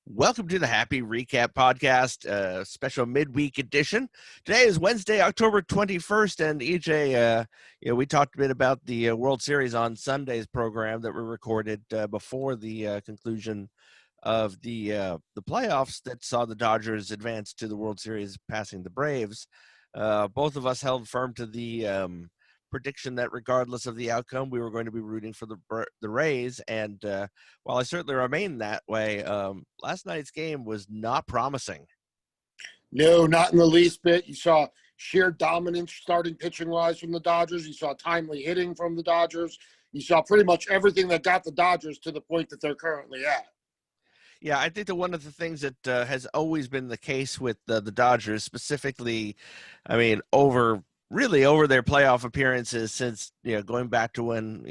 Welcome to the Happy Recap Podcast, special midweek edition. Today is Wednesday, October 21st, and EJ, we talked a bit about the World Series on Sunday's program that we recorded before the conclusion of the playoffs that saw the Dodgers advance to the World Series, passing the Braves. Both of us held firm to the prediction that regardless of the outcome, we were going to be rooting for the Rays. And while I certainly remain that way, last night's game was not promising. No, not in the least bit. You saw sheer dominance starting pitching-wise from the Dodgers. You saw timely hitting from the Dodgers. You saw pretty much everything that got the Dodgers to the point that they're currently at. Yeah, I think that one of the things that has always been the case with the Dodgers, specifically, over their playoff appearances since, going back to when,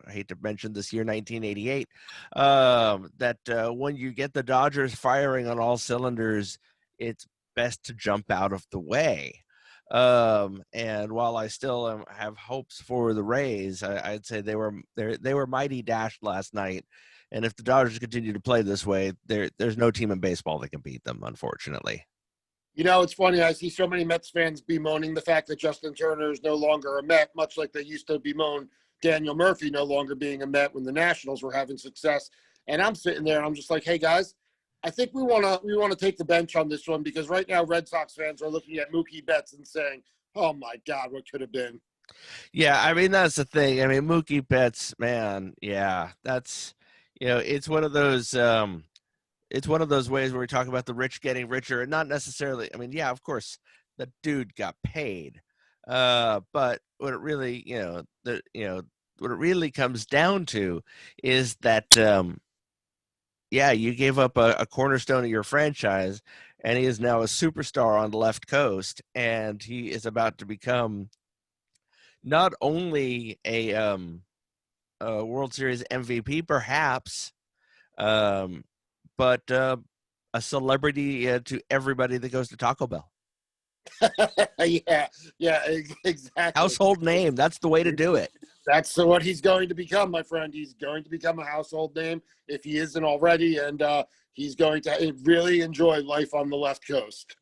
I hate to mention this year, 1988, that when you get the Dodgers firing on all cylinders, it's best to jump out of the way. And while I still have hopes for the Rays, I'd say they were mighty dashed last night. And if the Dodgers continue to play this way, there's no team in baseball that can beat them, unfortunately. You know, it's funny. I see so many Mets fans bemoaning the fact that Justin Turner is no longer a Met, much like they used to bemoan Daniel Murphy no longer being a Met when the Nationals were having success. And I'm sitting there and I'm just like, hey, guys, I think we want to take the bench on this one, because right now Red Sox fans are looking at Mookie Betts and saying, oh, my God, what could have been? Yeah, that's the thing. Mookie Betts, man, yeah, that's – it's one of those ways where we talk about the rich getting richer, and not necessarily. Yeah, of course, the dude got paid, but what it really, what it really comes down to is that, you gave up a cornerstone of your franchise, and he is now a superstar on the left coast, and he is about to become not only a World Series MVP, perhaps, but a celebrity to everybody that goes to Taco Bell. yeah, exactly. Household name. That's the way to do it. That's what he's going to become, my friend. He's going to become a household name if he isn't already, and he's going to really enjoy life on the left coast.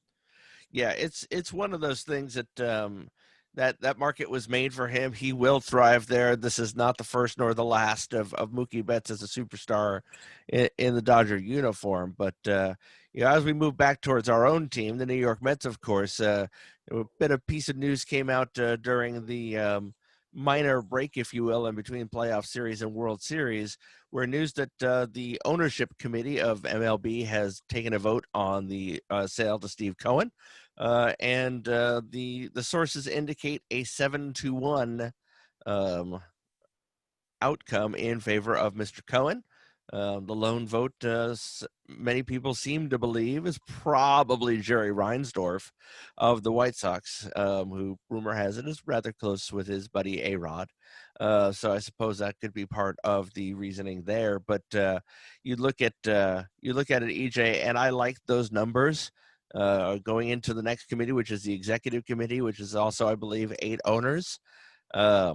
Yeah, it's one of those things that that market was made for him. He will thrive there. This is not the first nor the last of Mookie Betts as a superstar in the Dodger uniform. But, as we move back towards our own team, the New York Mets, of course, a bit of piece of news came out during the minor break, if you will, in between playoff series and World Series, where news that the ownership committee of MLB has taken a vote on the sale to Steve Cohen. And the sources indicate a 7-1 outcome in favor of Mr. Cohen. The lone vote, many people seem to believe, is probably Jerry Reinsdorf of the White Sox, who, rumor has it, is rather close with his buddy A-Rod. So I suppose that could be part of the reasoning there. But you look at it, EJ, and I like those numbers. Going into the next committee, which is the executive committee, which is also, I believe, 8 owners. I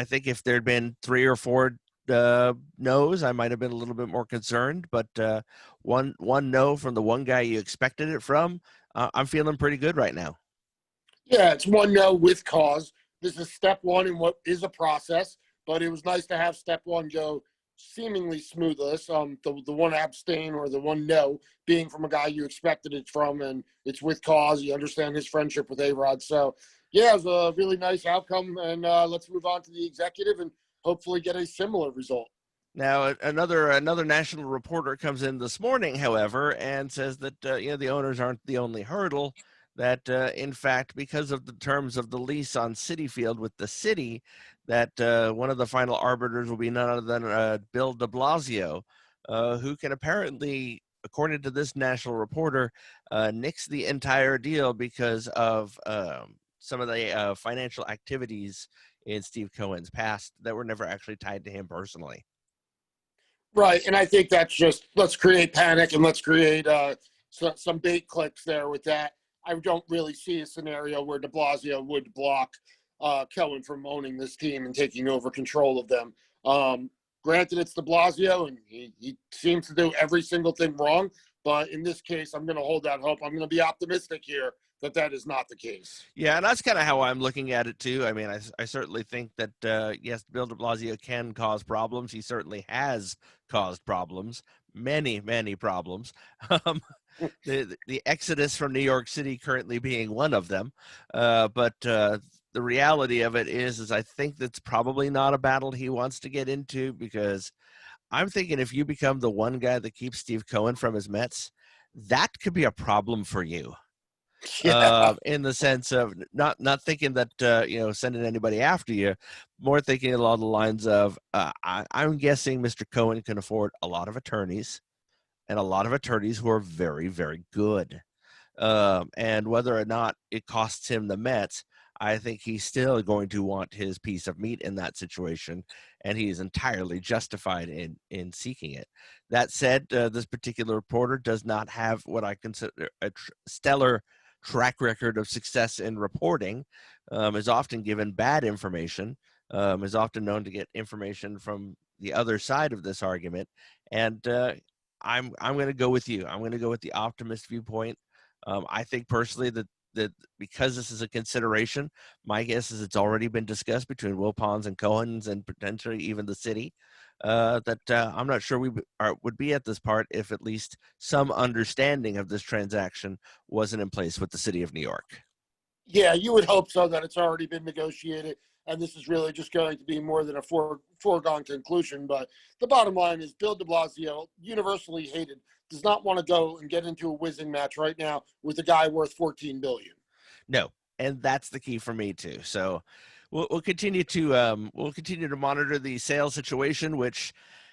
think if there'd been 3 or 4 no's, I might have been a little bit more concerned. But one no from the one guy you expected it from, I'm feeling pretty good right now. Yeah, it's one no with cause. This is step one in what is a process, but it was nice to have step one go seemingly smoothless. The one abstain or the one no being from a guy you expected it from, and it's with cause. You understand his friendship with A-Rod. So, yeah, it was a really nice outcome, and let's move on to the executive and hopefully get a similar result. Now, another national reporter comes in this morning, however, and says that the owners aren't the only hurdle. That in fact, because of the terms of the lease on Citi Field with the city, that one of the final arbiters will be none other than Bill de Blasio, who can apparently, according to this national reporter, nix the entire deal because of some of the financial activities in Steve Cohen's past that were never actually tied to him personally. Right, and I think that's just, let's create panic and let's create some bait clicks there with that. I don't really see a scenario where de Blasio would block Cohen from owning this team and taking over control of them. Granted, it's de Blasio, and he seems to do every single thing wrong. But in this case, I'm going to hold out hope. I'm going to be optimistic here that is not the case. Yeah, and that's kind of how I'm looking at it too. I mean, I certainly think that yes, Bill de Blasio can cause problems. He certainly has caused problems, many problems. Um, the exodus from New York City currently being one of them. But the reality of it is I think that's probably not a battle he wants to get into, because I'm thinking if you become the one guy that keeps Steve Cohen from his Mets, that could be a problem for you. Yeah. In the sense of not thinking that sending anybody after you, more thinking along the lines of I'm guessing Mr. Cohen can afford a lot of attorneys, and a lot of attorneys who are very, very good. And whether or not it costs him the Mets, I think he's still going to want his piece of meat in that situation, and he is entirely justified in seeking it. That said, this particular reporter does not have what I consider a stellar track record of success in reporting, is often given bad information, is often known to get information from the other side of this argument, and I'm going to go with you. I'm going to go with the optimist viewpoint. I think personally that because this is a consideration, my guess is it's already been discussed between Wilpons and Cohen's and potentially even the city. I'm not sure we would be at this part if at least some understanding of this transaction wasn't in place with the city of New York. Yeah, you would hope so, that it's already been negotiated, and this is really just going to be more than a foregone conclusion. But the bottom line is Bill de Blasio, universally hated, does not want to go and get into a whizzing match right now with a guy worth $14 billion. No, and that's the key for me too. So we'll continue to monitor the sales situation, which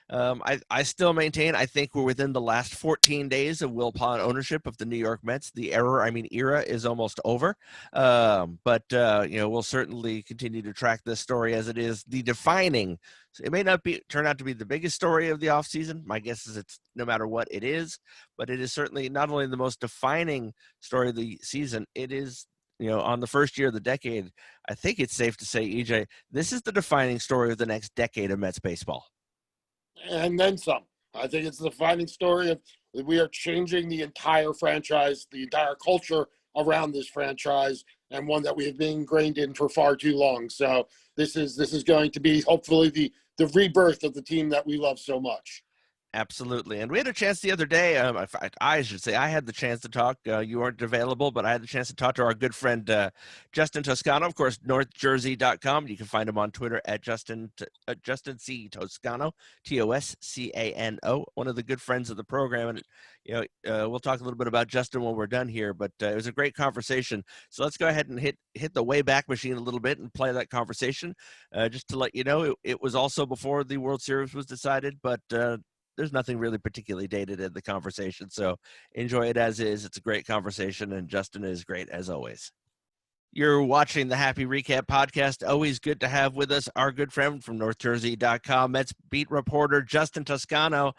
I still maintain. I think we're within the last 14 days of Wilpon ownership of the New York Mets. The era is almost over. But we'll certainly continue to track this story as it is the defining. It may not turn out to be the biggest story of the offseason. My guess is it's no matter what it is, but it is certainly not only the most defining story of the season. It is, on the first year of the decade. I think it's safe to say, EJ, this is the defining story of the next decade of Mets baseball. And then some. I think it's the defining story of we are changing the entire franchise, the entire culture around this franchise, and one that we have been ingrained in for far too long. So this is going to be hopefully the rebirth of the team that we love so much. Absolutely. And we had a chance the other day. I should say I had the chance to talk. You weren't available, but I had the chance to talk to our good friend, Justin Toscano, of course, northjersey.com. You can find him on Twitter at Justin C. Toscano, Toscano, one of the good friends of the program. And, we'll talk a little bit about Justin when we're done here, but it was a great conversation. So let's go ahead and hit the Wayback Machine a little bit and play that conversation. Just to let you know, it was also before the World Series was decided, but there's nothing really particularly dated in the conversation. So enjoy it as is. It's a great conversation, and Justin is great as always. You're watching the Happy Recap podcast. Always good to have with us our good friend from NorthJersey.com, Mets beat reporter Justin Toscano.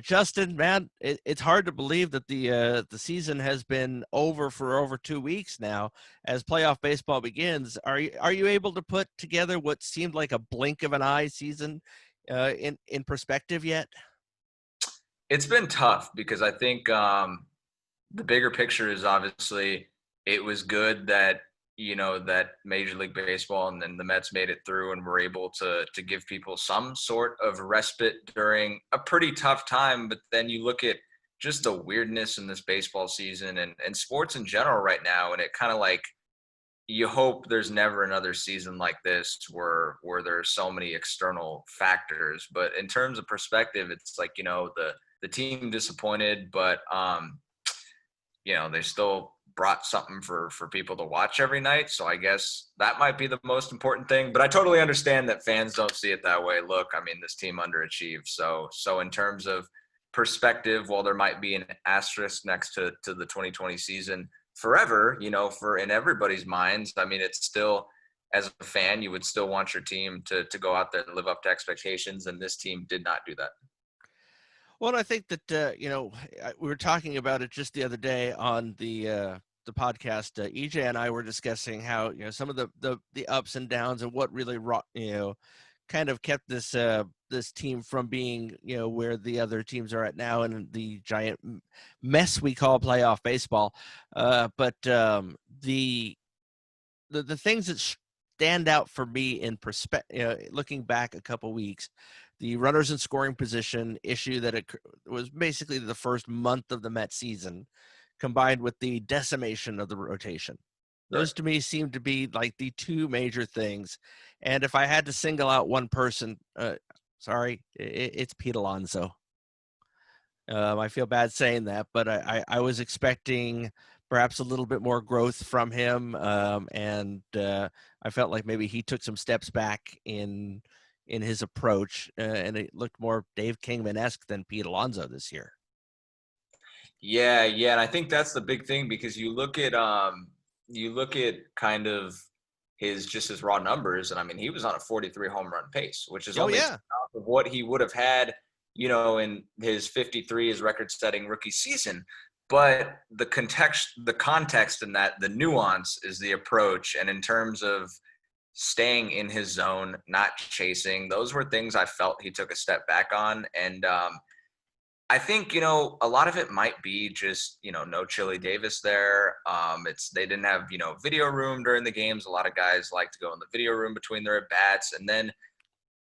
Justin, man, it's hard to believe that the season has been over for over 2 weeks now as playoff baseball begins. Are you able to put together what seemed like a blink of an eye season in perspective yet? It's been tough because I think the bigger picture is obviously it was good that that Major League Baseball and then the Mets made it through and were able to give people some sort of respite during a pretty tough time. But then you look at just the weirdness in this baseball season and sports in general right now, and it kind of like you hope there's never another season like this where there's so many external factors. But in terms of perspective, it's like the team disappointed, but they still brought something for people to watch every night. So I guess that might be the most important thing. But I totally understand that fans don't see it that way. Look, I mean, this team underachieved. So in terms of perspective, while there might be an asterisk next to the 2020 season forever, for in everybody's minds, I mean, it's still, as a fan, you would still want your team to go out there and live up to expectations. And this team did not do that. Well, I think that we were talking about it just the other day on the podcast. EJ and I were discussing how some of the ups and downs and what really kind of kept this this team from being, where the other teams are at now and the giant mess we call playoff baseball. But the things that stand out for me in perspective, looking back a couple weeks, the runners in scoring position issue that it was basically the first month of the Mets season, combined with the decimation of the rotation. Those to me seem to be like the two major things. And if I had to single out one person, it's Pete Alonso. I feel bad saying that, but I was expecting perhaps a little bit more growth from him, and I felt like maybe he took some steps back in his approach, and it looked more Dave Kingman-esque than Pete Alonso this year. Yeah, and I think that's the big thing, because you look at kind of his raw numbers, and I mean, he was on a 43 home run pace, which is only half of what he would have had, in his 53, his record-setting rookie season. But the context in that, the nuance is the approach, and in terms of staying in his zone, not chasing, those were things I felt he took a step back on. And I think, a lot of it might be just, no Chili Davis there. They didn't have, video room during the games. A lot of guys like to go in the video room between their at-bats. And then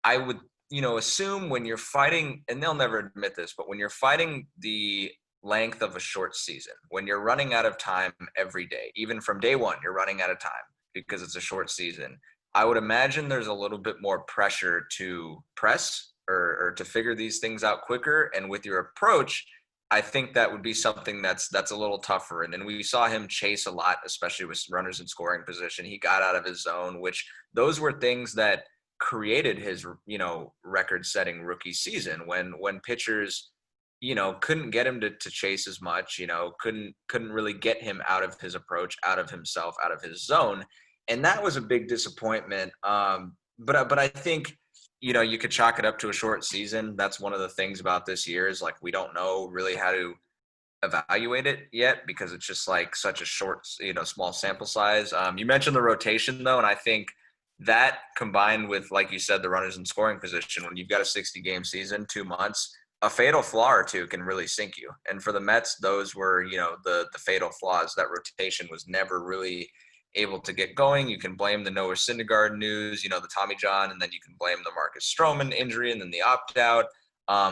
I would, assume when you're fighting, and they'll never admit this, but when you're fighting the length of a short season, when you're running out of time every day, even from day one, you're running out of time because it's a short season. I would imagine there's a little bit more pressure to press or to figure these things out quicker. And with your approach, I think that would be something that's a little tougher. And then we saw him chase a lot, especially with runners in scoring position. He got out of his zone, which those were things that created his, record-setting rookie season when pitchers, couldn't get him to chase as much, couldn't really get him out of his approach, out of himself, out of his zone. And that was a big disappointment. But I think, you could chalk it up to a short season. That's one of the things about this year is, like, we don't know really how to evaluate it yet because it's just like such a short, small sample size. You mentioned the rotation though, and I think that combined with, like you said, the runners in scoring position, when you've got a 60-game season, 2 months, a fatal flaw or two can really sink you. And for the Mets, those were, the fatal flaws. That rotation was never really able to get going. You can blame the Noah Syndergaard news, the Tommy John, and then you can blame the Marcus Stroman injury and then the opt-out.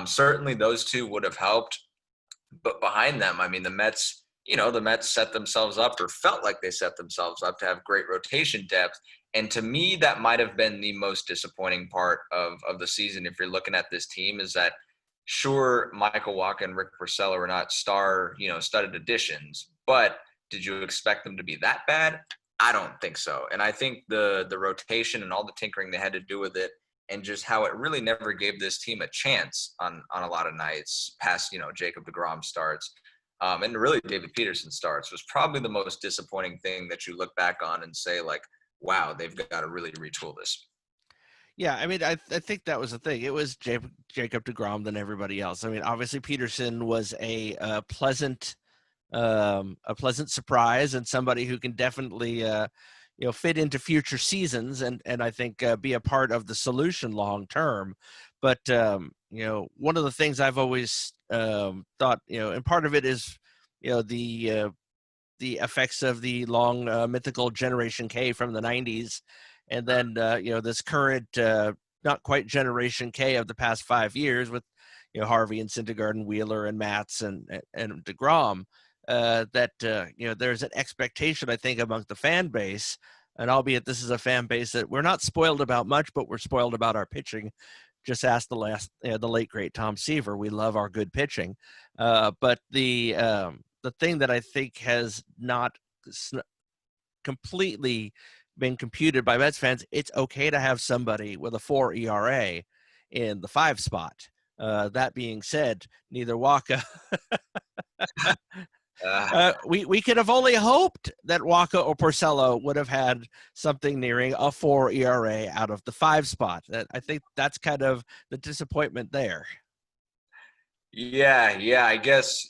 Certainly those two would have helped. But behind them, I mean, the Mets set themselves up, or felt like they set themselves up, to have great rotation depth. And to me, that might have been the most disappointing part of the season. If you're looking at this team, is that sure, Michael Wacha and Rick Porcello are not studded additions, but did you expect them to be that bad? I don't think so. And I think the rotation and all the tinkering they had to do with it, and just how it really never gave this team a chance on a lot of nights past, Jacob deGrom starts, and really David Peterson starts, was probably the most disappointing thing that you look back on and say, like, wow, they've got to really retool this. Yeah, I mean, I think that was the thing. It was Jacob deGrom than everybody else. I mean, obviously Peterson was a pleasant surprise, and somebody who can definitely fit into future seasons and I think be a part of the solution long term. But one of the things I've always thought, and part of it is the effects of the long mythical Generation K from the 90s, and then this current not quite Generation K of the past 5 years with Harvey and Syndergaard and Wheeler and Matz and deGrom. That there's an expectation, I think, among the fan base, and albeit this is a fan base that we're not spoiled about much, but we're spoiled about our pitching. Just ask the late great Tom Seaver. We love our good pitching, but the thing that I think has not completely been computed by Mets fans, it's okay to have somebody with a 4 ERA in the 5 spot. That being said, neither Wacha. We could have only hoped that Wacha or Porcello would have had something nearing a 4 ERA out of the 5 spot. I think that's kind of the disappointment there. Yeah. I guess,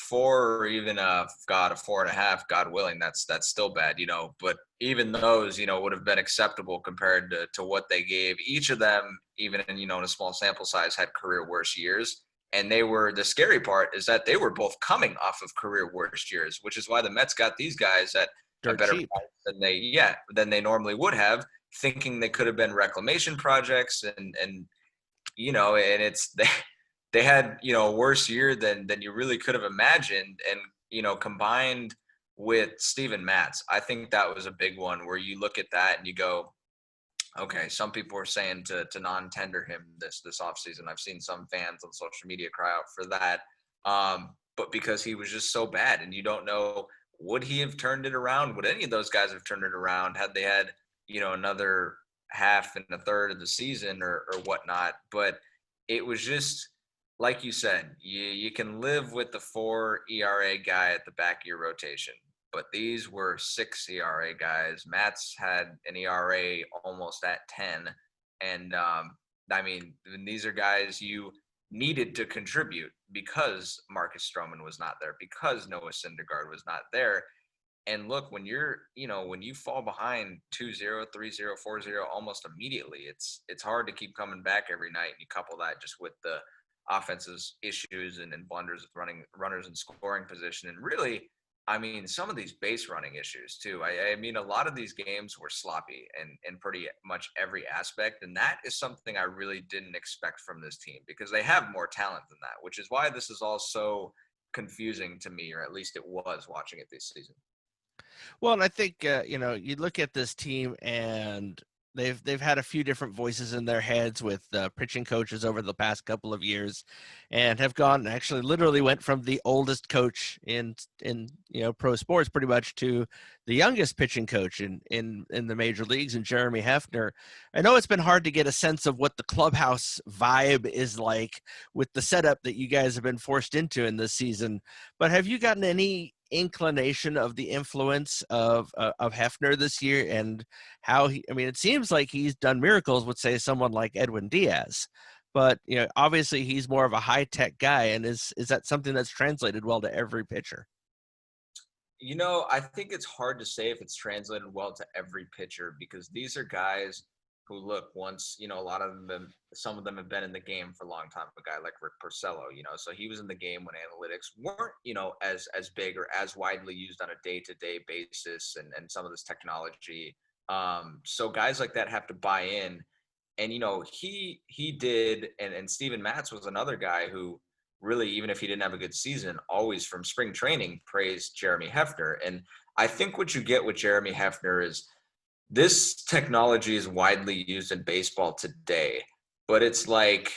4 or even a 4.5, God willing, that's still bad, but even those, would have been acceptable compared to what they gave. Each of them, even in a small sample size, had career worst years. And the scary part is that they were both coming off of career worst years, which is why the Mets got these guys at a Dirt better cheap. price than they normally would have, thinking they could have been reclamation projects and it's they had a worse year than you really could have imagined, and combined with Steven Matz, I think that was a big one where you look at that and you go, okay, some people are saying to non-tender him this offseason. I've seen some fans on social media cry out for that, but because he was just so bad, and you don't know, would he have turned it around? Would any of those guys have turned it around had they had another half and a third of the season or whatnot? But it was just like you said, you can live with the 4 ERA guy at the back of your rotation, but these were 6 ERA guys. Matt's had an ERA almost at 10. And I mean, these are guys you needed to contribute because Marcus Stroman was not there, because Noah Syndergaard was not there. And look, when when you fall behind 2-0, 3-0, 4-0 almost immediately, it's hard to keep coming back every night. And you couple that just with the offense's issues and blunders with running runners in scoring position. And really, I mean, some of these base running issues too. I mean, a lot of these games were sloppy in pretty much every aspect. And that is something I really didn't expect from this team, because they have more talent than that, which is why this is all so confusing to me, or at least it was watching it this season. Well, and I think you look at this team, and they've had a few different voices in their heads with pitching coaches over the past couple of years, and have gone actually literally went from the oldest coach in pro sports pretty much to the youngest pitching coach in the major leagues, and Jeremy Hefner. I know it's been hard to get a sense of what the clubhouse vibe is like with the setup that you guys have been forced into in this season, but have you gotten any inclination of the influence of Hefner this year, and how it seems like he's done miracles with, say, someone like Edwin Diaz, but obviously he's more of a high-tech guy, and is that something that's translated well to every pitcher? I think it's hard to say if it's translated well to every pitcher, because these are guys who, look, once, a lot of them, some of them have been in the game for a long time. A guy like Rick Porcello, so he was in the game when analytics weren't, as big or as widely used on a day-to-day basis, and some of this technology. So guys like that have to buy in. And, he did, and Steven Matz was another guy who really, even if he didn't have a good season, always from spring training praised Jeremy Hefner. And I think what you get with Jeremy Hefner is, this technology is widely used in baseball today, but it's like,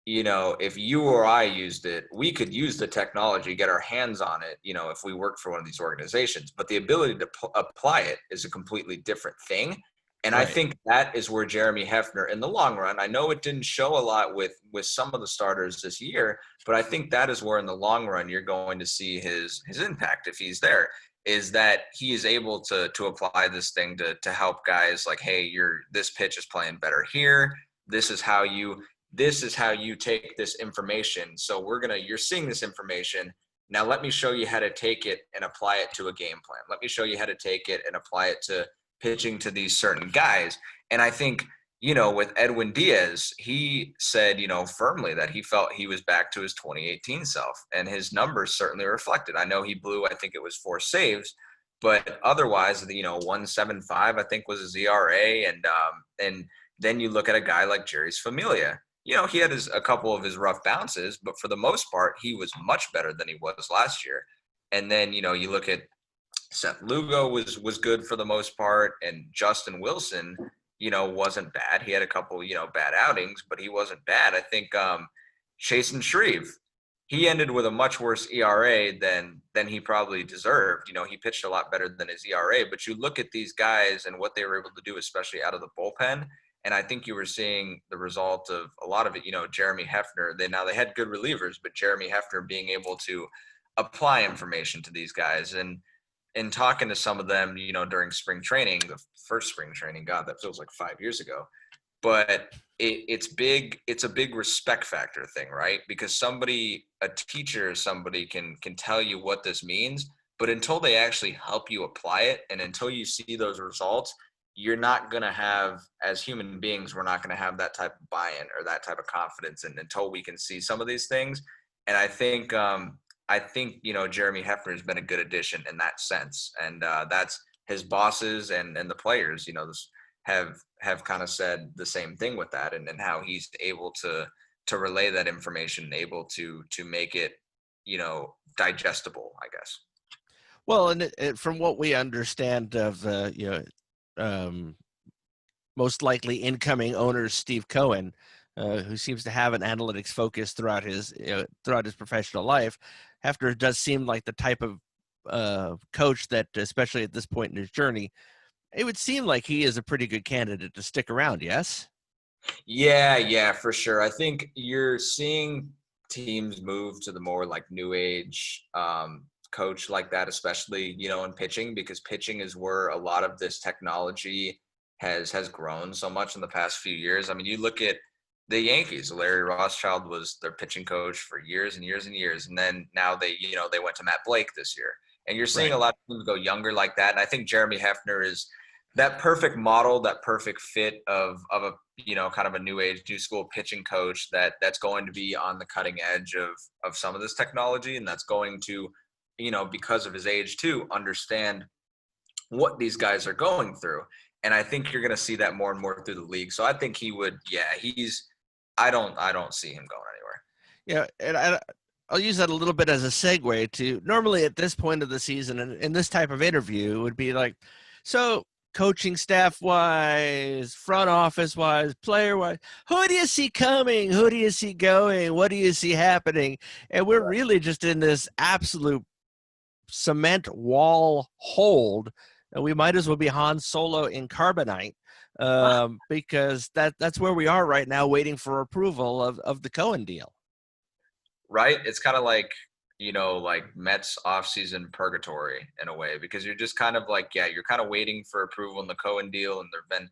if you or I used it, we could use the technology, get our hands on it, if we worked for one of these organizations. But the ability to apply it is a completely different thing. And I Right. think that is where Jeremy Hefner, in the long run, I know it didn't show a lot with some of the starters this year, but I think that is where in the long run you're going to see his impact, if he's there, is that he is able to apply this thing to help guys like, hey, this pitch is playing better here. This is how you take this information. So you're seeing this information. Now let me show you how to take it and apply it to a game plan. Let me show you how to take it and apply it to pitching to these certain guys. And I think, with Edwin Diaz, he said, firmly that he felt he was back to his 2018 self, and his numbers certainly reflected. I know he blew, I think it was 4 saves, but otherwise, 1.75, I think, was his ERA. And then you look at a guy like Jerry's Familia. He had a couple of his rough bounces, but for the most part, he was much better than he was last year. And then, you look at Seth Lugo was good for the most part, and Justin Wilson, wasn't bad. He had a couple, bad outings, but he wasn't bad. I think Chasen Shreve, he ended with a much worse ERA than he probably deserved. He pitched a lot better than his ERA, but you look at these guys and what they were able to do, especially out of the bullpen, and I think you were seeing the result of a lot of it. Jeremy Hefner, they had good relievers, but Jeremy Hefner being able to apply information to these guys. And in talking to some of them, during spring training, the first spring training, God, that feels like 5 years ago. but it's big. It's a big respect factor thing, right? Because a teacher, somebody can tell you what this means, but until they actually help you apply it, and until you see those results, you're not going to have, as human beings, we're not going to have that type of buy-in or that type of confidence, and until we can see some of these things. And I think Jeremy Hefner has been a good addition in that sense, and that's his bosses and the players. Have kind of said the same thing with that, and how he's able to relay that information and able to make it digestible, I guess. Well, and from what we understand of um, most likely incoming owner Steve Cohen, who seems to have an analytics focus throughout his professional life, Hefner does seem like the type of coach that, especially at this point in his journey, it would seem like he is a pretty good candidate to stick around. Yes. Yeah, for sure. I think you're seeing teams move to the more like new age coach like that, especially in pitching, because pitching is where a lot of this technology has grown so much in the past few years. I mean, you look at the Yankees. Larry Rothschild was their pitching coach for years and years and years, and then now they went to Matt Blake this year, and you're seeing Right. a lot of teams go younger like that. And I think Jeremy Hefner is that perfect model, that perfect fit of a kind of a new age, new school pitching coach that's going to be on the cutting edge of some of this technology, and that's going to, because of his age too, understand what these guys are going through. And I think you're going to see that more and more through the league. So I think he would, I don't see him going anywhere. Yeah, and I'll use that a little bit as a segue to normally at this point of the season and in this type of interview would be like, so coaching staff wise, front office wise, player wise, who do you see coming? Who do you see going? What do you see happening? And we're really just in this absolute cement wall hold. And we might as well be Han Solo in carbonite, because that's where we are right now, waiting for approval of the Cohen deal. Right? It's kind of like, like Mets offseason purgatory in a way, because you're just kind of like, you're kind of waiting for approval in the Cohen deal. And there've been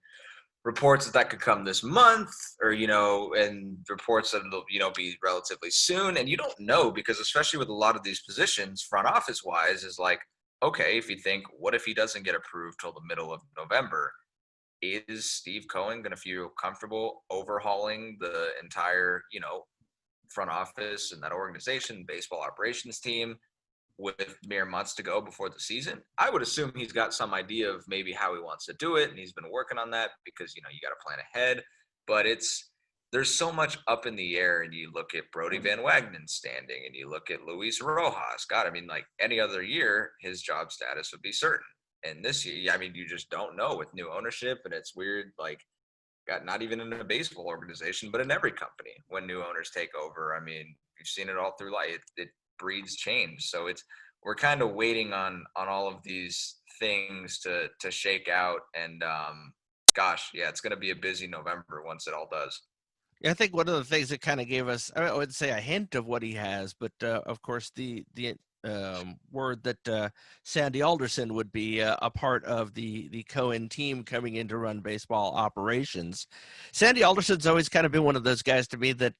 reports that could come this month, or, and reports that it'll, be relatively soon. And you don't know, because especially with a lot of these positions, front office wise, is like, okay, if you think, what if he doesn't get approved till the middle of November? Is Steve Cohen going to feel comfortable overhauling the entire, front office and that organization, baseball operations team, with mere months to go before the season? I would assume he's got some idea of maybe how he wants to do it, and he's been working on that, because you got to plan ahead. But there's so much up in the air, and you look at Brody Van Wagenen standing, and you look at Luis Rojas. God, I mean, like any other year, his job status would be certain. And this year, I mean, you just don't know with new ownership, and it's weird. Like, not even in a baseball organization, but in every company when new owners take over. I mean, you've seen it all through life. It breeds change. So we're kind of waiting on all of these things to shake out. And gosh, yeah, it's going to be a busy November once it all does. Yeah, I think one of the things that kind of gave us, I would say, a hint of what he has, but of course the word that Sandy Alderson would be a part of the Cohen team coming in to run baseball operations. Sandy Alderson's always kind of been one of those guys to me that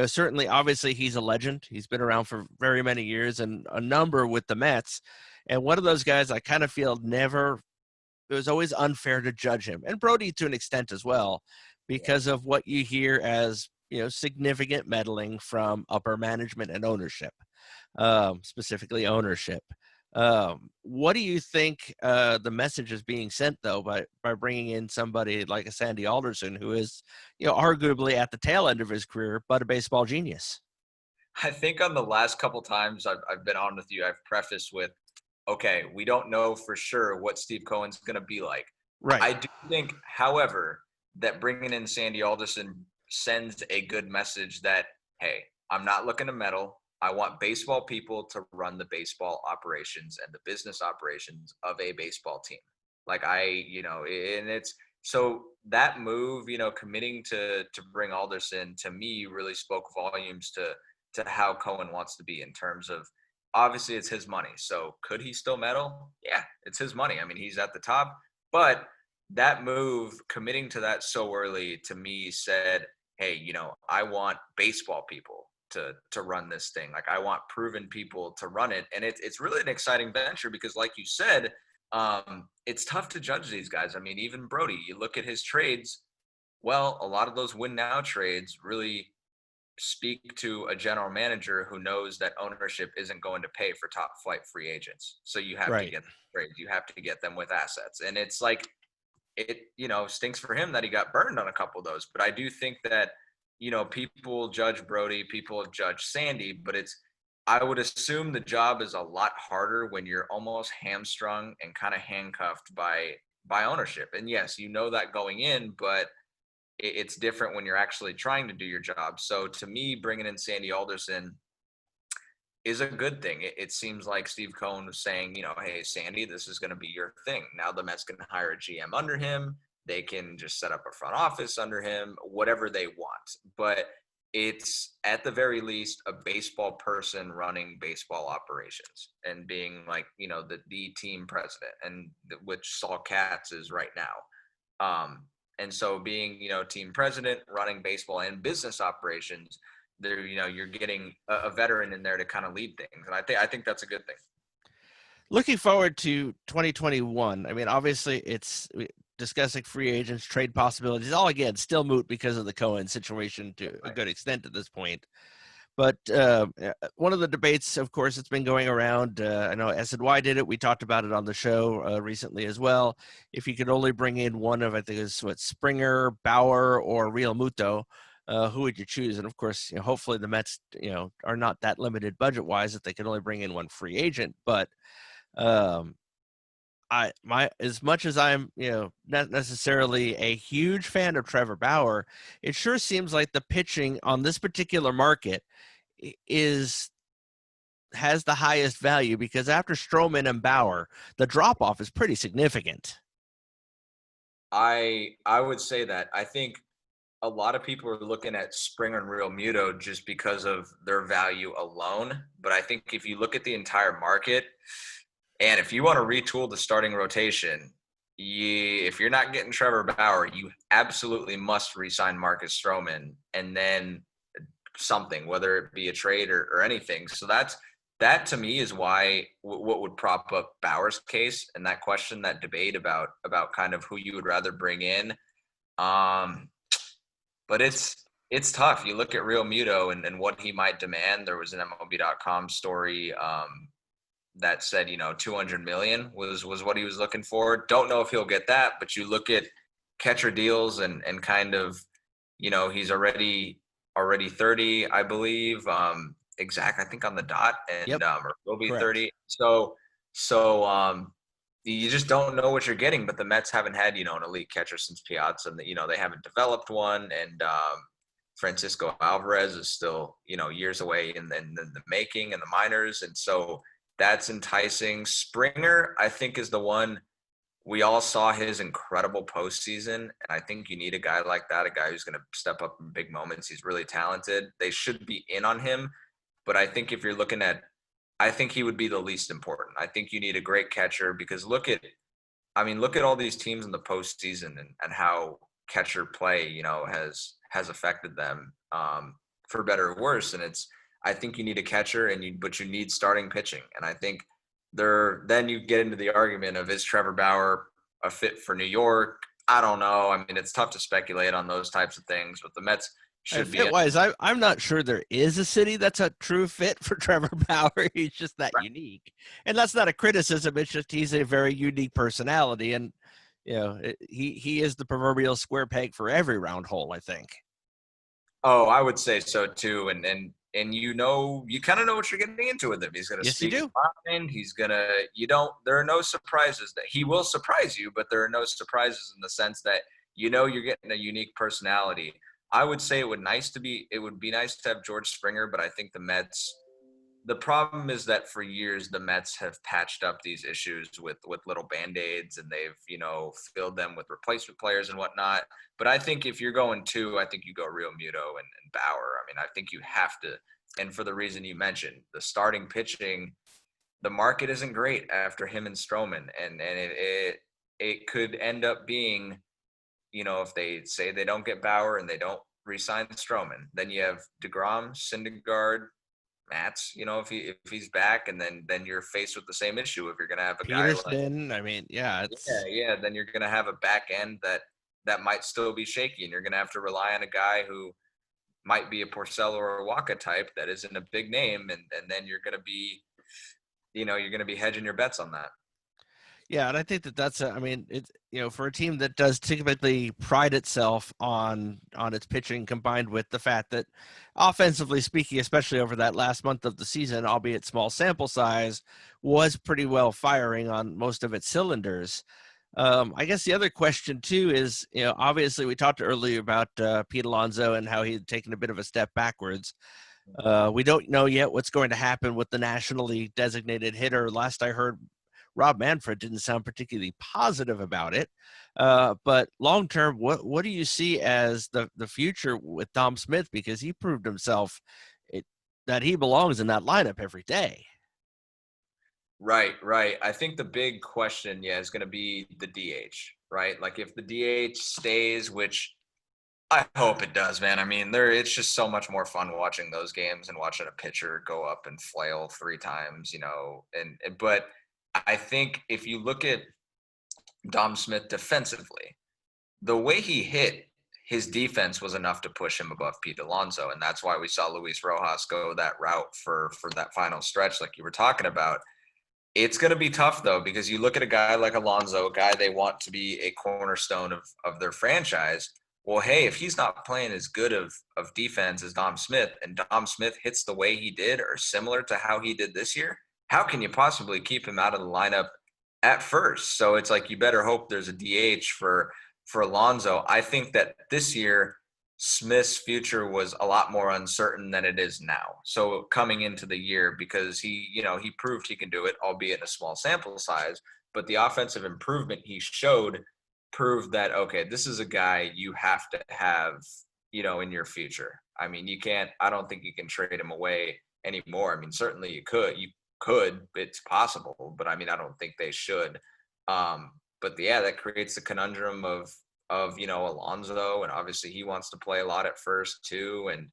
certainly, obviously, he's a legend. He's been around for very many years and a number with the Mets. And one of those guys I kind of feel it was always unfair to judge him, and Brody to an extent as well, because of what you hear as significant meddling from upper management and ownership, specifically ownership. What do you think the message is being sent, though, by bringing in somebody like a Sandy Alderson, who is arguably at the tail end of his career, but a baseball genius? I think on the last couple times I've been on with you, I've prefaced with, okay, we don't know for sure what Steve Cohen's going to be like. Right. I do think, however, that bringing in Sandy Alderson sends a good message that, hey, I'm not looking to meddle. I want baseball people to run the baseball operations and the business operations of a baseball team. Like and it's so that move, committing to bring Alderson, to me, really spoke volumes to how Cohen wants to be, in terms of, obviously it's his money. So could he still meddle? Yeah, it's his money. I mean, he's at the top, but that move, committing to that so early, to me said, hey, I want baseball people to run this thing. Like, I want proven people to run it. And it's really an exciting venture because, like you said, it's tough to judge these guys. I mean, even Brody, you look at his trades, well, a lot of those win now trades really speak to a general manager who knows that ownership isn't going to pay for top flight free agents. So you have to Right. get trades, you have to get them with assets. And it's like, it stinks for him that he got burned on a couple of those. But I do think that people judge Brody, people judge Sandy, but I would assume the job is a lot harder when you're almost hamstrung and kind of handcuffed by ownership. And yes, that going in, but it's different when you're actually trying to do your job. So to me, bringing in Sandy Alderson is a good thing. It seems like Steve Cohen was saying, hey, Sandy, this is going to be your thing. Now the Mets can hire a GM under him. They can just set up a front office under him, whatever they want. But it's at the very least a baseball person running baseball operations and being like, the team president, and which Saul Katz is right now. And so being, team president, running baseball and business operations, there, you're getting a veteran in there to kind of lead things. And I think that's a good thing. Looking forward to 2021. I mean, obviously it's discussing free agents, trade possibilities, all again, still moot because of the Cohen situation to a good extent at this point. But one of the debates, of course, it's been going around. I know SNY did it. We talked about it on the show recently as well. If you could only bring in one of, I think it's Springer, Bauer, or Real Muto, who would you choose? And of course, hopefully the Mets, are not that limited budget wise that they can only bring in one free agent. But as much as I'm, not necessarily a huge fan of Trevor Bauer, it sure seems like the pitching on this particular market has the highest value, because after Stroman and Bauer, the drop off is pretty significant. I would say that. I think a lot of people are looking at Springer and Real Muto just because of their value alone. But I think if you look at the entire market, and if you want to retool the starting rotation, if you're not getting Trevor Bauer, you absolutely must re-sign Marcus Stroman, and then something, whether it be a trade or anything. So that to me is why what would prop up Bauer's case, and that question, that debate about kind of who you would rather bring in. But it's tough. You look at Real Muto and what he might demand. There was an MLB.com story that said, 200 million was what he was looking for. Don't know if he'll get that, but you look at catcher deals and kind of, he's already 30, I believe. Exact, I think on the dot, and Yep. or will be Correct. 30. So you just don't know what you're getting. But the Mets haven't had, an elite catcher since Piazza, and they haven't developed one. And Francisco Alvarez is still, years away in the making, in the minors. And so that's enticing. Springer, I think, is the one. We all saw his incredible postseason, and I think you need a guy like that, a guy who's going to step up in big moments. He's really talented. They should be in on him, but I think if you're looking at, I think he would be the least important. I think you need a great catcher, because look at all these teams in the postseason and how catcher play, has affected them, for better or worse. And I think you need a catcher, but you need starting pitching, and I think then you get into the argument of, is Trevor Bauer a fit for New York? I don't know. I mean, it's tough to speculate on those types of things, but the Mets should be. Fit wise, I'm not sure there is a city that's a true fit for Trevor Bauer. He's just that unique, and that's not a criticism. It's just he's a very unique personality, and he is the proverbial square peg for every round hole, I think. Oh, I would say so too, and you kind of know what you're getting into with him. He's going to speak his mind. He's going to, there are no surprises. That he will surprise you, but there are no surprises in the sense that, you're getting a unique personality. I would say it would be nice to have George Springer, but I think the problem is that for years the Mets have patched up these issues with little Band-Aids, and they've, filled them with replacement players and whatnot. But I think if you're going I think you go Real Muto and Bauer. I mean, I think you have to. And for the reason you mentioned, the starting pitching, the market isn't great after him and Stroman. And it could end up being, if they say they don't get Bauer and they don't re-sign Stroman, then you have DeGrom, Syndergaard, Matz, if he's back, and then you're faced with the same issue. If you're gonna have a guy like Peterson, I mean, yeah, it's then you're gonna have a back end that might still be shaky, and you're gonna have to rely on a guy who might be a Porcello or a Waka type that isn't a big name, and then you're gonna be, you're gonna be hedging your bets on that. yeah, and I think that's I mean, it's for a team that does typically pride itself on its pitching, combined with the fact that offensively speaking, especially over that last month of the season, albeit small sample size, was pretty well firing on most of its cylinders. I guess the other question too is, obviously we talked earlier about Pete Alonso and how he had taken a bit of a step backwards. We don't know yet what's going to happen with the nationally designated hitter. Last I heard, Rob Manfred didn't sound particularly positive about it. But long term, what do you see as the future with Dom Smith? Because he proved himself that he belongs in that lineup every day. Right. I think the big question, is going to be the DH, right? Like if the DH stays, which I hope it does, man. I mean, it's just so much more fun watching those games and watching a pitcher go up and flail 3 times, but I think if you look at Dom Smith defensively, the way he hit, his defense was enough to push him above Pete Alonso, and that's why we saw Luis Rojas go that route for that final stretch like you were talking about. It's going to be tough, though, because you look at a guy like Alonso, a guy they want to be a cornerstone of their franchise. Well, hey, if he's not playing as good of defense as Dom Smith, and Dom Smith hits the way he did or similar to how he did this year, how can you possibly keep him out of the lineup at first? So it's like you better hope there's a DH for Alonso. I think that this year Smith's future was a lot more uncertain than it is now. So coming into the year, because he proved he can do it, albeit in a small sample size, but the offensive improvement he showed proved that, okay, this is a guy you have to have, in your future. I mean, I don't think you can trade him away anymore. I mean, certainly you could, it's possible, but I mean, I don't think they should. But yeah, that creates the conundrum of Alonso, and obviously he wants to play a lot at first too. And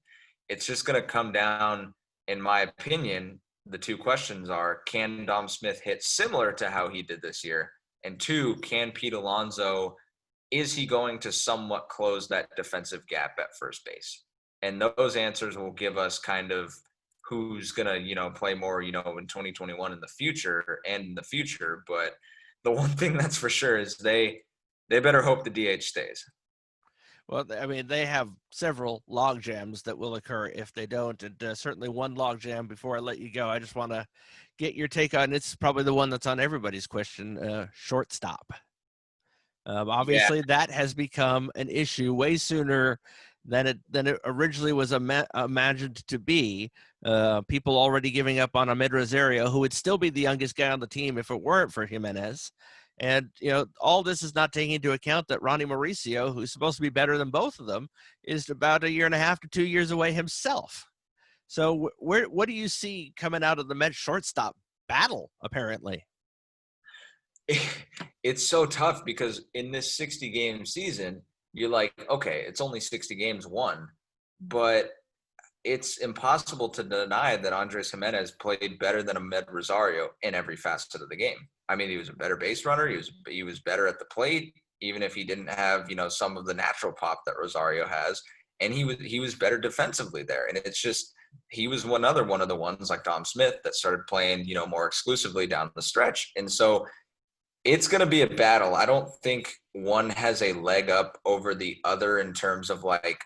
it's just going to come down, in my opinion, the 2 questions are, can Dom Smith hit similar to how he did this year? And 2, can Pete Alonso, is he going to somewhat close that defensive gap at first base? And those answers will give us kind of who's going to, play more, in 2021 in the future. But the one thing that's for sure is they better hope the DH stays. Well, I mean, they have several log jams that will occur if they don't, and certainly one log jam. Before I let you go, I just want to get your take on. It's probably the one that's on everybody's question: shortstop. Obviously, that has become an issue way sooner than it originally was imagined to be. People already giving up on Ahmed Rosario, who would still be the youngest guy on the team if it weren't for Jimenez. And, all this is not taking into account that Ronnie Mauricio, who's supposed to be better than both of them, is about 1.5 to 2 years away himself. So what do you see coming out of the Mets shortstop battle, apparently? It's so tough because in this 60-game season, you're like, okay, it's only 60 games won, but it's impossible to deny that Andres Jimenez played better than Ahmed Rosario in every facet of the game. I mean, he was a better base runner. He was better at the plate, even if he didn't have, some of the natural pop that Rosario has. And he was better defensively there. And it's just, he was one of the ones like Dom Smith that started playing, more exclusively down the stretch. And so it's going to be a battle. I don't think one has a leg up over the other in terms of like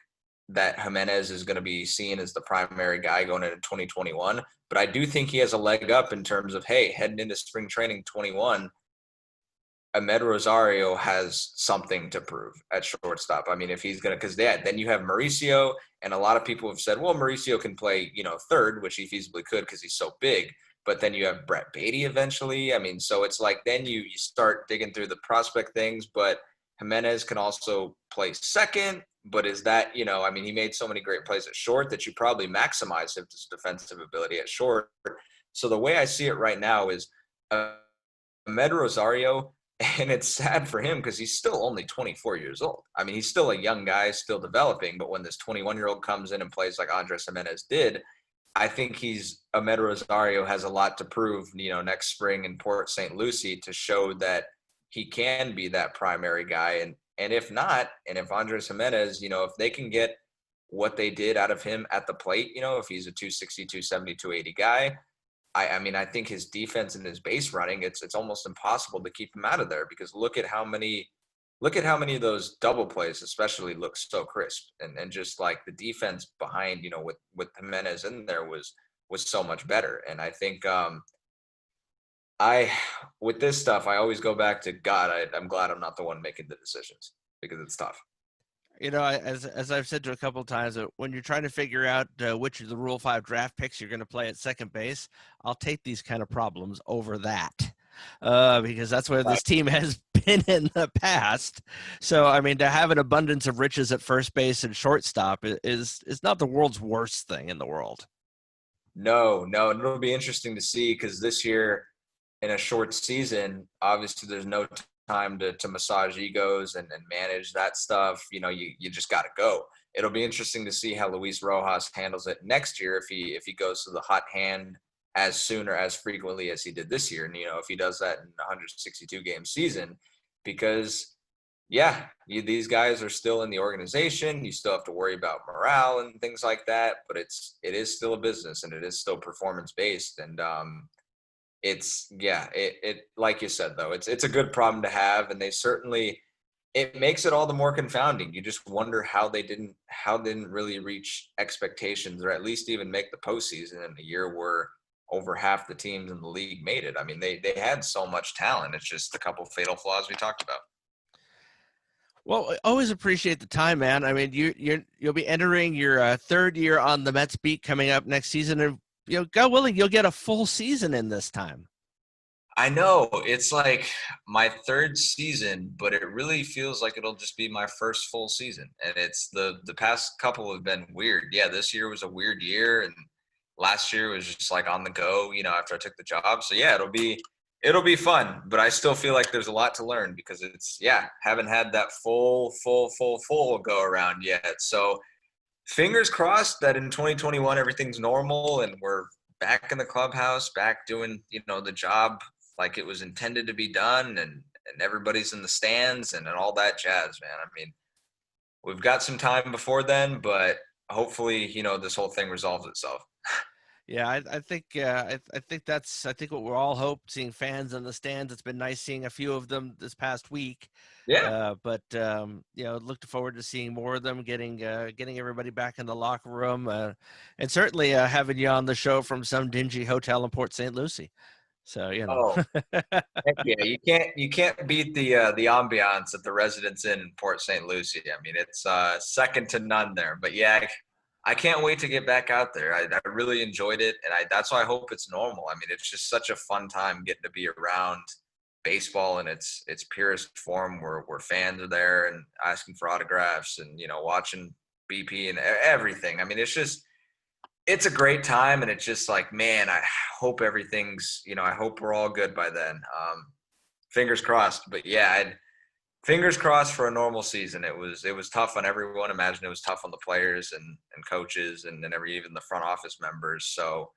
that Jimenez is going to be seen as the primary guy going into 2021. But I do think he has a leg up in terms of, hey, heading into spring training 21, Ahmed Rosario has something to prove at shortstop. I mean, if he's going to, because then you have Mauricio, and a lot of people have said, well, Mauricio can play, third, which he feasibly could because he's so big. But then you have Brett Beatty eventually. I mean, so it's like then you start digging through the prospect things, but Jimenez can also play second. But is that, I mean, he made so many great plays at short that you probably maximize his defensive ability at short. So the way I see it right now is Ahmed Rosario And it's sad for him because he's still only 24 years old. I mean, he's still a young guy, still developing. But when this 21-year-old comes in and plays like Andres Gimenez did, I think Ahmed Rosario has a lot to prove, next spring in Port St. Lucie to show that he can be that primary guy. And if not, and if Andres Gimenez, if they can get what they did out of him at the plate, if he's a 260, 270, 280 guy, I mean, I think his defense and his base running, it's almost impossible to keep him out of there, because look at how many of those double plays especially look so crisp, and just like the defense behind, with Jimenez in there was so much better. And I think with this stuff, I always go back to God. I'm glad I'm not the one making the decisions, because it's tough. As I've said to a couple of times, when you're trying to figure out which of the Rule 5 draft picks you're going to play at second base, I'll take these kind of problems over that, because that's where this team has been in the past. So, I mean, to have an abundance of riches at first base and shortstop is not the world's worst thing in the world. No, it'll be interesting to see, because this year, in a short season, obviously there's no time to massage egos and manage that stuff. You just got to go. It'll be interesting to see how Luis Rojas handles it next year, if he goes to the hot hand as soon or as frequently as he did this year, and if he does that in a 162 game season, because these guys are still in the organization. You still have to worry about morale and things like that, but it is still a business, and it is still performance based. And it like you said, though, it's a good problem to have, and it makes it all the more confounding. You just wonder how they didn't really reach expectations, or at least even make the postseason in a year where over half the teams in the league made it. I mean, they had so much talent. It's just a couple fatal flaws we talked about. Well, I always appreciate the time, man. I mean, you'll be entering your third year on the Mets beat coming up next season, and God willing, you'll get a full season in this time. I know, it's like my third season, but it really feels like it'll just be my first full season. And it's the past couple have been weird. Yeah, this year was a weird year, and last year was just like on the go, after I took the job. So yeah, it'll be fun, but I still feel like there's a lot to learn, because haven't had that full go around yet. So fingers crossed that in 2021 everything's normal and we're back in the clubhouse, back doing the job like it was intended to be done, and everybody's in the stands and all that jazz, man. I mean, we've got some time before then, but hopefully this whole thing resolves itself. Yeah, I think what we're all hope, seeing fans in the stands. It's been nice seeing a few of them this past week. Yeah. But look forward to seeing more of them, getting everybody back in the locker room, and certainly having you on the show from some dingy hotel in Port St. Lucie. So Oh, heck yeah, you can't beat the ambiance at the Residence Inn in Port St. Lucie. I mean, it's second to none there. But yeah, I can't wait to get back out there. I really enjoyed it, and that's why I hope it's normal. I mean, it's just such a fun time getting to be around baseball in its purest form, where fans are there and asking for autographs, and watching BP and everything. I mean, it's a great time, and it's just like, man, I hope everything's, I hope we're all good by then. Fingers crossed. But yeah, fingers crossed for a normal season. It was tough on everyone. Imagine it was tough on the players and coaches, and even the front office members. So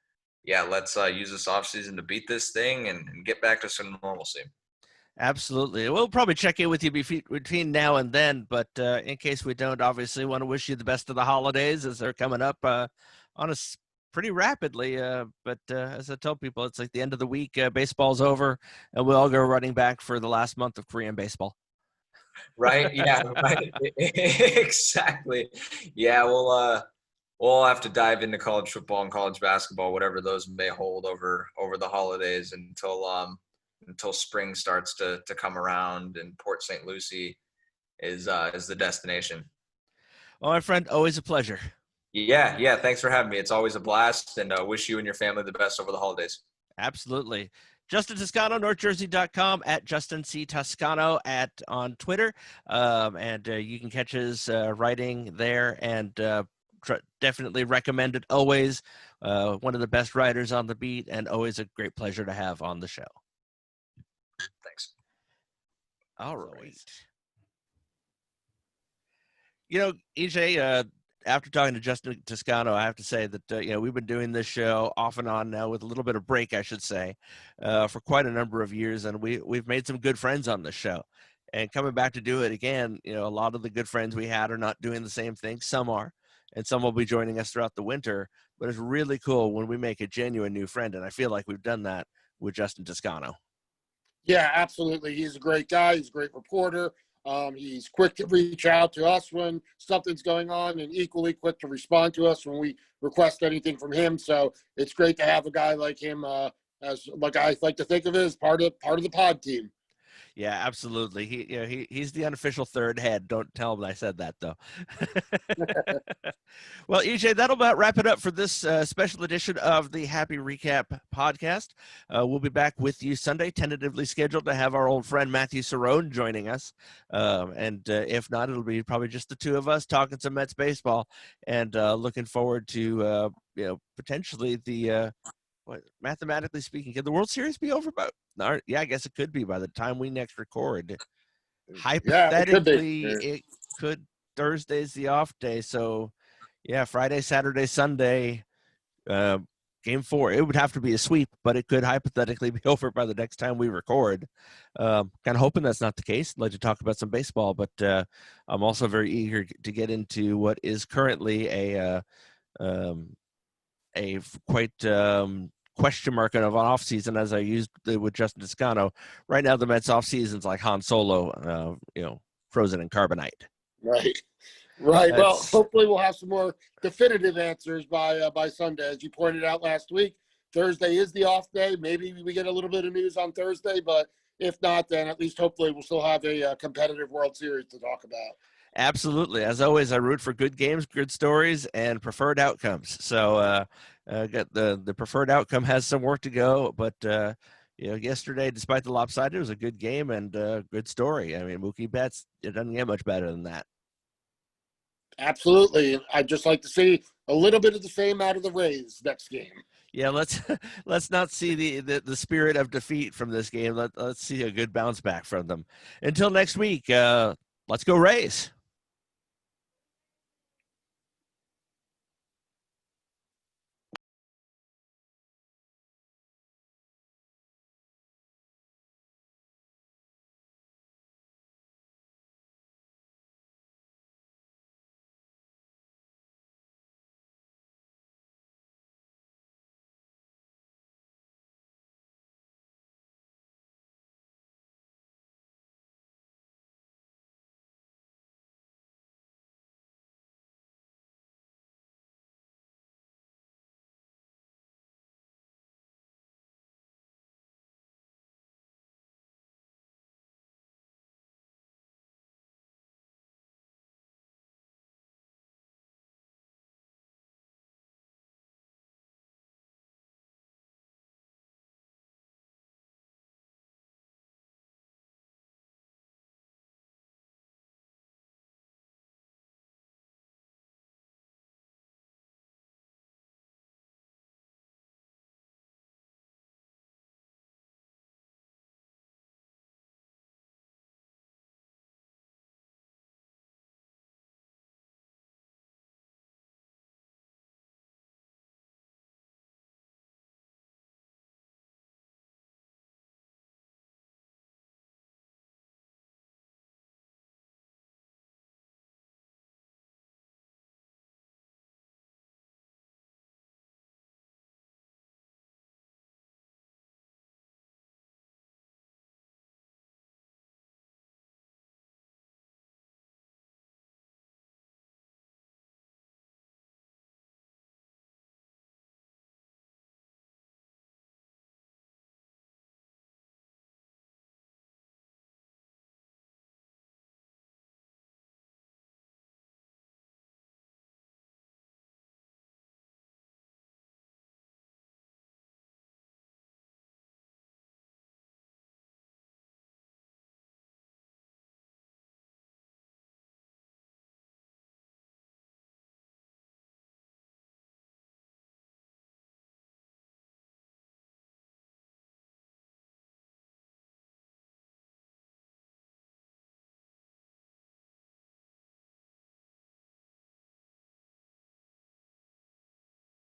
yeah, let's use this offseason to beat this thing and get back to some normalcy. Absolutely. We'll probably check in with you between now and then, but in case we don't, obviously want to wish you the best of the holidays, as they're coming up on us pretty rapidly. But as I tell people, it's like the end of the week, baseball's over, and we'll all go running back for the last month of Korean baseball. Right. Yeah. Right. Exactly. Yeah. We'll have to dive into college football and college basketball, whatever those may hold over the holidays, until spring starts to come around, and Port St. Lucie is the destination. Well, my friend, always a pleasure. Yeah. Thanks for having me. It's always a blast, and wish you and your family the best over the holidays. Absolutely. Justin Toscano, NorthJersey.com, at Justin C. Toscano on Twitter. And you can catch his writing there, and definitely recommend it always. One of the best writers on the beat, and always a great pleasure to have on the show. Thanks. All as right. always. EJ, after talking to Justin Toscano, I have to say that, we've been doing this show off and on now with a little bit of break, I should say, for quite a number of years. And we've made some good friends on this show. And coming back to do it again, a lot of the good friends we had are not doing the same thing. Some are, and some will be joining us throughout the winter. But it's really cool when we make a genuine new friend. And I feel like we've done that with Justin Toscano. Yeah, absolutely. He's a great guy. He's a great reporter. He's quick to reach out to us when something's going on, and equally quick to respond to us when we request anything from him. So it's great to have a guy like him, as like I like to think of it, as part of the pod team. Yeah, absolutely. He's the unofficial third head. Don't tell him I said that, though. Well, EJ, that'll about wrap it up for this special edition of the Happy Recap podcast. We'll be back with you Sunday, tentatively scheduled to have our old friend Matthew Cerrone joining us. And if not, it'll be probably just the two of us talking some Mets baseball and looking forward to, potentially the mathematically speaking, could the World Series be over yeah, I guess it could be by the time we next record. Hypothetically, it could. Thursday's the off day, so yeah, Friday, Saturday, Sunday, game 4. It would have to be a sweep, but it could hypothetically be over by the next time we record. Kind of hoping that's not the case. I'd like to talk about some baseball, but I'm also very eager to get into what is currently a quite question mark of an off season, as I used with Justin Toscano. Right now, the Mets off season's like Han Solo, frozen in carbonite. Right. Well, hopefully we'll have some more definitive answers by Sunday. As you pointed out last week, Thursday is the off day. Maybe we get a little bit of news on Thursday, but if not, then at least hopefully we'll still have a competitive World Series to talk about. Absolutely. As always, I root for good games, good stories, and preferred outcomes. So the preferred outcome has some work to go, but yesterday, despite the lopsided, it was a good game and good story. I mean, Mookie Betts, it doesn't get much better than that. Absolutely. I'd just like to see a little bit of the same out of the Rays next game. Yeah, let's not see the spirit of defeat from this game. Let's see a good bounce back from them. Until next week, let's go Rays.